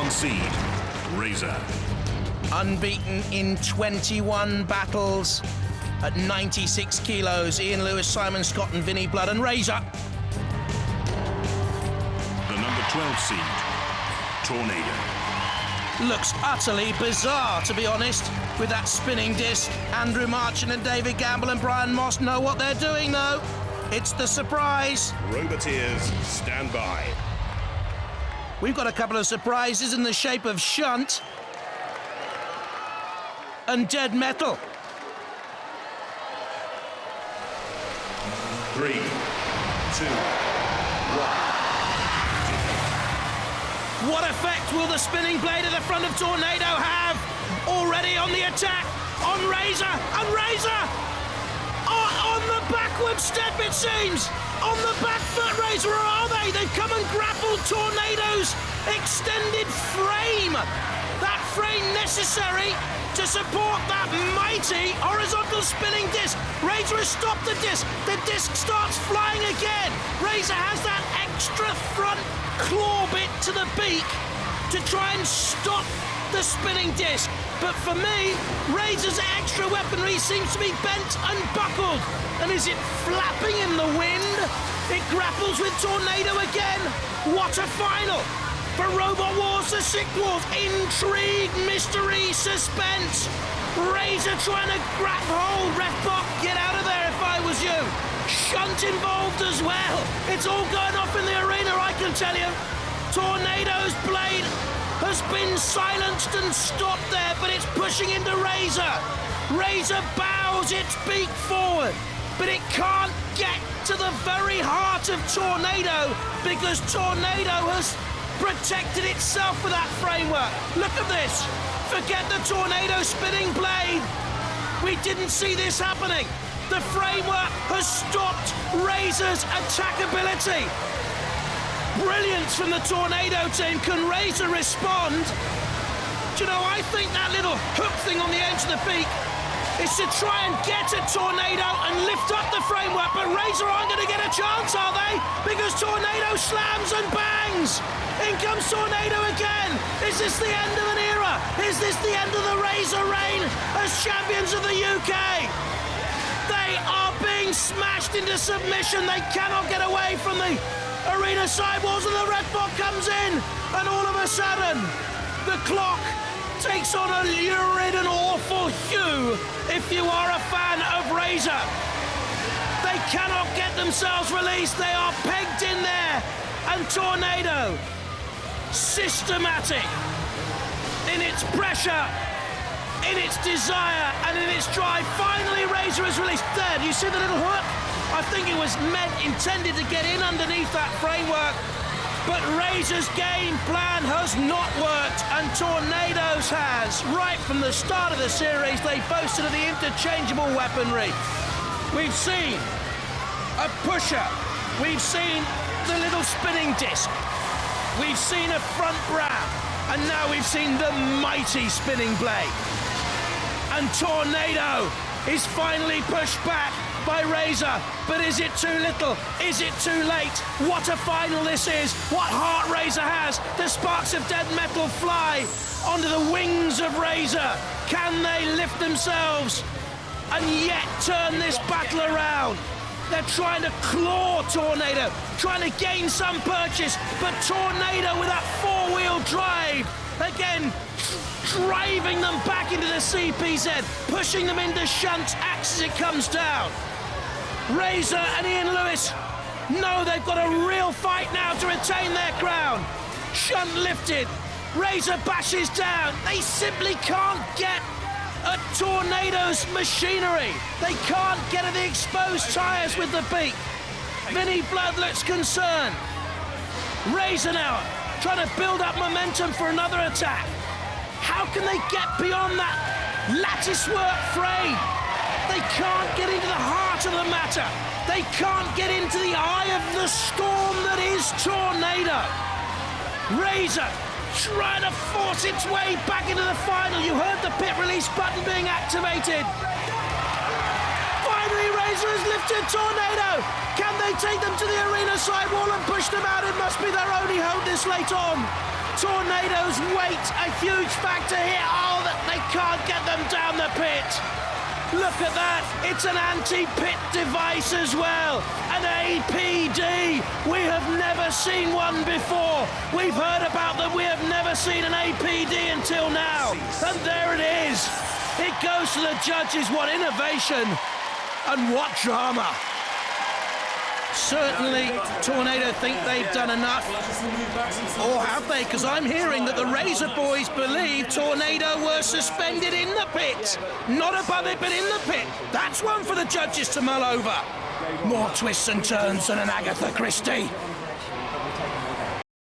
#1 seed, Razer. Unbeaten in 21 battles at 96 kilos. Ian Lewis, Simon Scott and Vinnie Blood and Razer. The #12 seed, Tornado. Looks utterly bizarre, to be honest, with that spinning disc. Andrew Marchant and David Gamble and Brian Moss know what they're doing, though. It's the surprise. Roboteers, stand by. We've got a couple of surprises in the shape of Shunt and Dead Metal. 3, 2, 1. What effect will the spinning blade at the front of Tornado have? Already on the attack, on Razer, and Razer! On the backward step, it seems! On the back foot, Razer, or are they? They've come and grappled Tornado's extended frame! That frame necessary to support that mighty horizontal spinning disc. Razer has stopped the disc. The disc starts flying again. Razer has that extra front claw bit to the beak to try and stop the spinning disc. But for me, Razer's extra weaponry seems to be bent and buckled. And is it flapping in the wind? It grapples with Tornado again. What a final! For Robot Wars, the Sick Wars, intrigue, mystery, suspense. Razer trying to grab hold. Refbot, get out of there if I was you. Shunt involved as well. It's all going off in the arena, I can tell you. Tornado's blade has been silenced and stopped there, but it's pushing into Razer. Razer bows its beak forward, but it can't get to the very heart of Tornado because Tornado has protected itself with that framework. Look at this. Forget the Tornado spinning blade. We didn't see this happening. The framework has stopped Razer's attackability. Brilliance from the Tornado team. Can Razer respond? Do you know, I think that little hook thing on the edge of the beak is to try and get at Tornado and lift up the framework, but Razer aren't going to get a chance, are they? Because Tornado slams and bangs. In comes Tornado again. Is this the end of an era? Is this the end of the Razer reign as champions of the UK? They are being smashed into submission. They cannot get away from the arena sidewalls, and the red bot comes in, and all of a sudden, the clock takes on a lurid and awful hue if you are a fan of Razer. They cannot get themselves released. They are pegged in there, and Tornado, systematic in its pressure, in its desire, and in its drive. Finally, Razer is released. There, do you see the little hook? I think it was intended to get in underneath that framework, but Razer's game plan has not worked, and Tornado's has. Right from the start of the series, they boasted of the interchangeable weaponry. We've seen a pusher. We've seen the little spinning disc. We've seen a front grab, and now we've seen the mighty spinning blade. And Tornado is finally pushed back by Razer, but is it too little? Is it too late? What a final this is. What heart Razer has. The sparks of Dead Metal fly onto the wings of Razer. Can they lift themselves and yet turn this battle around? They're trying to claw Tornado, trying to gain some purchase, but Tornado with that four-wheel drive, again, driving them back into the CPZ, pushing them into Shunt's axe as it comes down. Razer and Ian Lewis know they've got a real fight now to retain their crown. Shunt lifted, Razer bashes down. They simply can't get at Tornado's machinery. They can't get at the exposed tyres with the beak. Vinnie Blood looks concerned. Razer now trying to build up momentum for another attack. How can they get beyond that lattice work frame? They can't get into the heart of the matter. They can't get into the eye of the storm that is Tornado. Razer trying to force its way back into the final. You heard the pit release button being activated. Finally, Razer has lifted Tornado. Can they take them to the arena sidewall and push them out? It must be their only hope this late on. Tornado's weight, a huge factor here. Oh, that they can't get them down the pit. Look at that, it's an anti-pit device as well. An APD, we have never seen one before. We've heard about them, we have never seen an APD until now. And there it is. It goes to the judges, what innovation and what drama. Certainly, Tornado think they've done enough. Or have they? Because I'm hearing that the Razer boys believe Tornado were suspended in the pit. Not above it, but in the pit. That's one for the judges to mull over. More twists and turns than an Agatha Christie.